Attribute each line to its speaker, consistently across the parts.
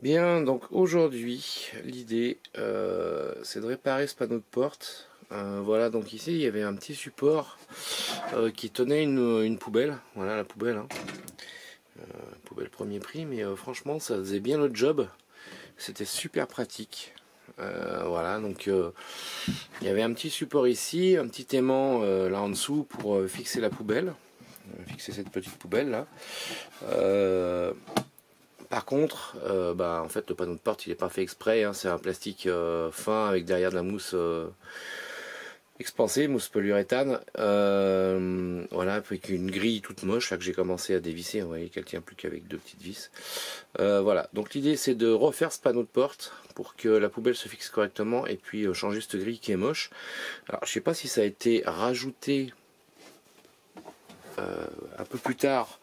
Speaker 1: Bien, donc aujourd'hui, l'idée c'est de réparer ce panneau de porte. Voilà, donc ici il y avait un petit support qui tenait une poubelle. Voilà la poubelle, hein. Poubelle premier prix, mais franchement ça faisait bien le job. C'était super pratique. Voilà, donc il y avait un petit support ici, un petit aimant là en dessous pour fixer la poubelle, fixer cette petite poubelle là. Par contre, en fait le panneau de porte il n'est pas fait exprès, hein, c'est un plastique fin avec derrière de la mousse expansée, mousse polyuréthane, voilà, avec une grille toute moche là que j'ai commencé à dévisser. Vous voyez qu'elle tient plus qu'avec deux petites vis. Voilà, donc l'idée c'est de refaire ce panneau de porte pour que la poubelle se fixe correctement et puis changer cette grille qui est moche. Alors je sais pas si ça a été rajouté un peu plus tard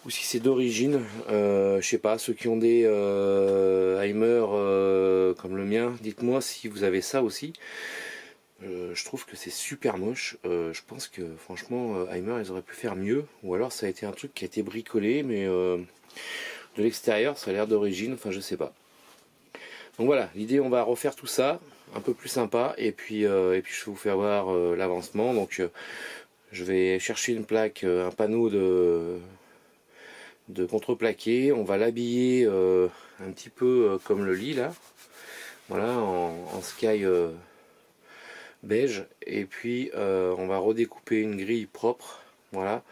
Speaker 1: ou si c'est d'origine. Je sais pas, ceux qui ont des Heimer comme le mien, dites-moi si vous avez ça aussi. Je trouve que c'est super moche. Je pense que franchement Heimer ils auraient pu faire mieux, ou alors ça a été un truc qui a été bricolé, mais de l'extérieur ça a l'air d'origine, enfin je sais pas. Donc voilà, l'idée on va refaire tout ça un peu plus sympa, et puis je vais vous faire voir l'avancement. Donc je vais chercher une plaque, un panneau de contreplaqué, on va l'habiller un petit peu comme le lit là, voilà, en sky beige, et puis on va redécouper une grille propre, voilà,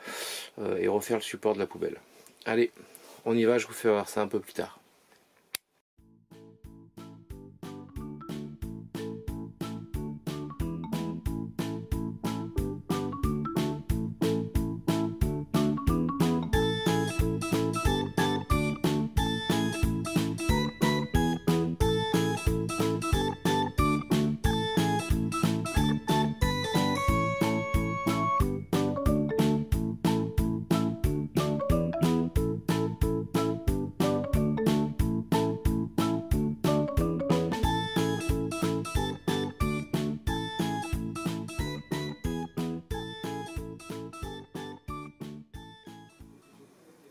Speaker 1: et refaire le support de la poubelle. Allez, on y va, je vous fais voir ça un peu plus tard.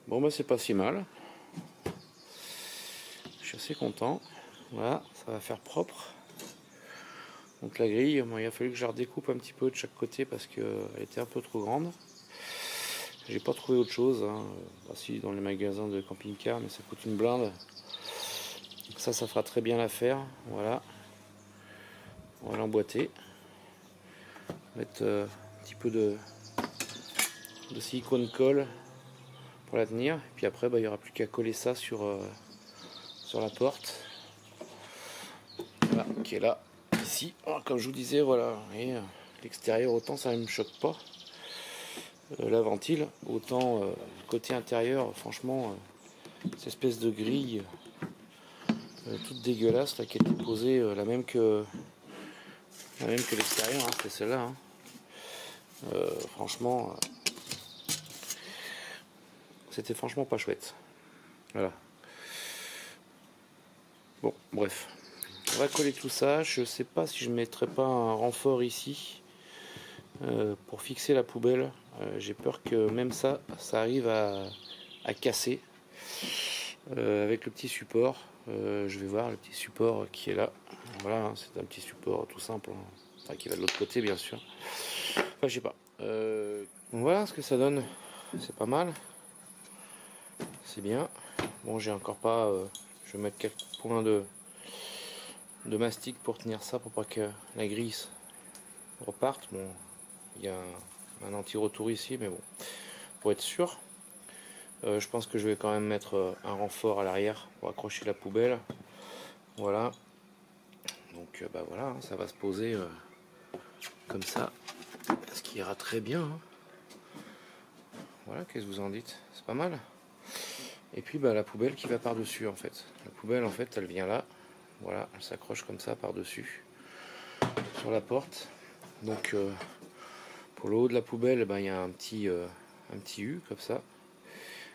Speaker 1: Bon bah c'est pas si mal, je suis assez content. Voilà, ça va faire propre. Donc la grille, il a fallu que je la redécoupe un petit peu de chaque côté parce qu'elle était un peu trop grande. J'ai pas trouvé autre chose, hein. Si, dans les magasins de camping-car, mais ça coûte une blinde. Donc ça fera très bien l'affaire. Voilà, on va l'emboîter, mettre un petit peu de silicone colle pour la tenir, et puis après il n'y aura plus qu'à coller ça sur la porte, voilà, qui est là, ici. Alors, comme je vous disais, voilà, et l'extérieur, autant ça ne me choque pas, la ventile, autant le côté intérieur, franchement, cette espèce de grille toute dégueulasse là, qui était posée, la même que l'extérieur, hein, c'est celle-là, hein. Franchement, c'était franchement pas chouette. Voilà. Bon, bref. On va coller tout ça. Je sais pas si je mettrai pas un renfort ici pour fixer la poubelle. J'ai peur que même ça arrive à casser avec le petit support. Je vais voir le petit support qui est là. Voilà, hein, c'est un petit support tout simple, hein. Enfin, qui va de l'autre côté, bien sûr. Enfin, je sais pas. Voilà ce que ça donne. C'est pas mal. C'est bien. Bon, j'ai encore pas. Je vais mettre quelques points de mastic pour tenir ça, pour pas que la grille reparte. Bon, il y a un anti-retour ici, mais bon, pour être sûr. Je pense que je vais quand même mettre un renfort à l'arrière pour accrocher la poubelle. Voilà. Donc voilà, hein, ça va se poser comme ça, ce qui ira très bien, hein. Voilà, qu'est-ce que vous en dites? C'est pas mal. Et puis la poubelle qui va par dessus, en fait. La poubelle, en fait, elle vient là. Voilà, elle s'accroche comme ça par dessus sur la porte. Donc pour le haut de la poubelle, il y a un petit U comme ça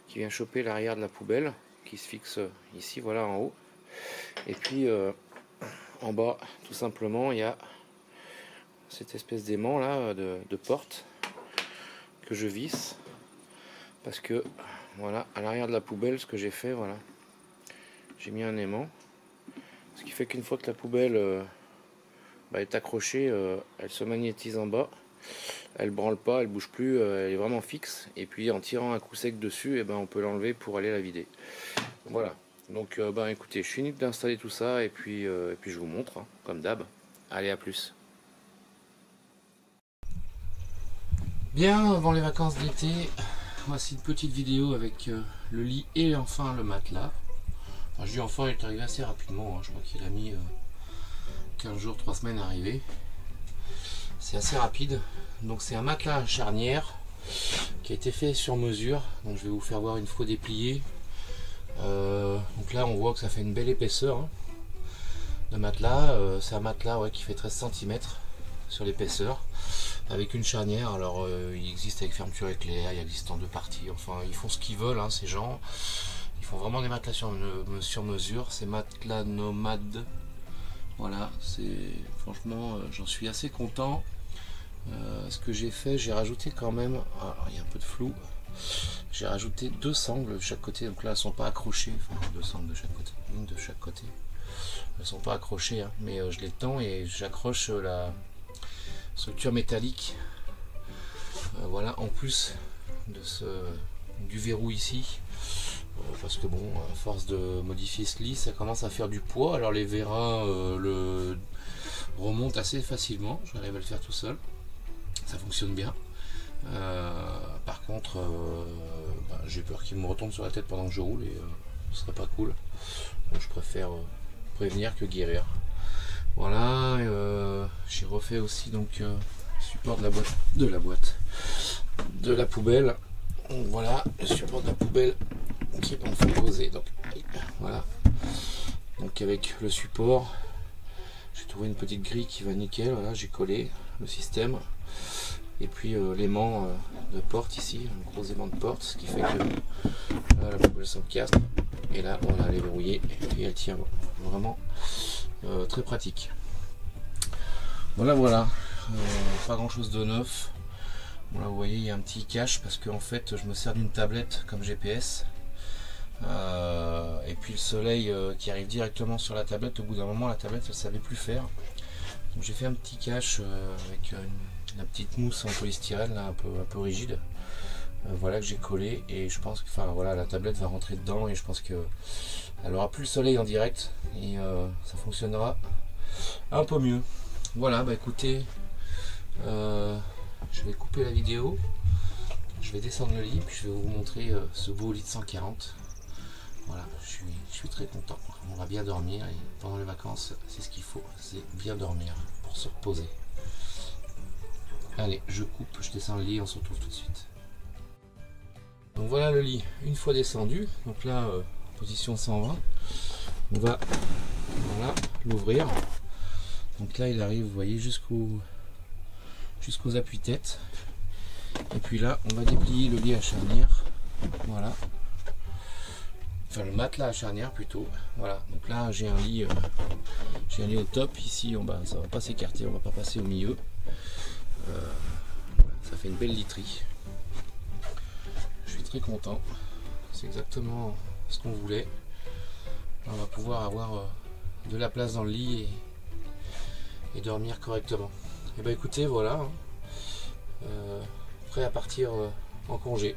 Speaker 1: qui vient choper l'arrière de la poubelle, qui se fixe ici, voilà, en haut. Et puis en bas, tout simplement, il y a cette espèce d'aimant là de porte que je visse, parce que voilà, à l'arrière de la poubelle, ce que j'ai fait, voilà, j'ai mis un aimant. Ce qui fait qu'une fois que la poubelle est accrochée, elle se magnétise en bas. Elle branle pas, elle bouge plus, elle est vraiment fixe. Et puis en tirant un coup sec dessus, on peut l'enlever pour aller la vider. Voilà. Donc écoutez, je finis d'installer tout ça et puis je vous montre, hein, comme d'hab. Allez, à plus. Bien, avant les vacances d'été, voici une petite vidéo avec le lit et enfin le matelas. Enfin, je dis enfin, il est arrivé assez rapidement, hein. Je crois qu'il a mis 15 jours, 3 semaines à arriver. C'est assez rapide. Donc c'est un matelas à charnière qui a été fait sur mesure. Donc je vais vous faire voir une fois déplié. Donc là on voit que ça fait une belle épaisseur, hein, de matelas. C'est un matelas qui fait 13 cm sur l'épaisseur avec une charnière. Alors il existe avec fermeture éclair, il existe en 2 parties. Enfin ils font ce qu'ils veulent, hein, ces gens. Ils font vraiment des matelas sur mesure. C'est matelas nomade. Voilà, c'est franchement j'en suis assez content. Ce que j'ai fait, j'ai rajouté quand même, alors il y a un peu de flou, j'ai rajouté 2 sangles de chaque côté. Donc là elles sont pas accrochées, enfin 2 sangles de chaque côté, une de chaque côté. Elles sont pas accrochées, hein, mais je les tends et j'accroche la structure métallique, voilà, en plus de du verrou ici, parce que bon, à force de modifier ce lit, ça commence à faire du poids. Alors les vérins le remontent assez facilement, j'arrive à le faire tout seul, ça fonctionne bien. Par contre j'ai peur qu'il me retombe sur la tête pendant que je roule et ce serait pas cool. Donc je préfère prévenir que guérir. Voilà, j'ai refait aussi donc support de la poubelle. Donc, voilà le support de la poubelle qui est en posé. Donc voilà, donc avec le support, j'ai trouvé une petite grille qui va nickel. Voilà, j'ai collé le système et puis l'aimant de porte ici, un gros aimant de porte, ce qui fait que la poubelle s'encastre et là voilà, elle est verrouillée et elle tient. Vraiment très pratique. Voilà, pas grand chose de neuf. Bon, là vous voyez, il y a un petit cache parce que en fait je me sers d'une tablette comme GPS, et puis le soleil qui arrive directement sur la tablette, au bout d'un moment la tablette elle savait plus faire. Donc j'ai fait un petit cache avec la petite mousse en polystyrène là, un peu rigide, voilà, que j'ai collé, et je pense que voilà, la tablette va rentrer dedans et je pense que elle aura plus le soleil en direct et ça fonctionnera un peu mieux. Voilà, écoutez, je vais couper la vidéo, je vais descendre le lit, puis je vais vous montrer ce beau lit de 140. Voilà, je suis très content. On va bien dormir et pendant les vacances, c'est ce qu'il faut, c'est bien dormir pour se reposer. Allez, je coupe, je descends le lit, on se retrouve tout de suite. Donc voilà le lit, une fois descendu, donc là position 120, on va l'ouvrir. Donc là il arrive, vous voyez, jusqu'aux appuis-têtes. Et puis là on va déplier le lit à charnière. Voilà. Enfin le matelas à charnière plutôt. Voilà. Donc là j'ai un lit au top. Ici en bas ça va pas s'écarter, on va pas passer au milieu. Ça fait une belle literie. Je suis très content. C'est exactement ce qu'on voulait. On va pouvoir avoir de la place dans le lit et dormir correctement. Et écoutez, voilà, prêt à partir en congé.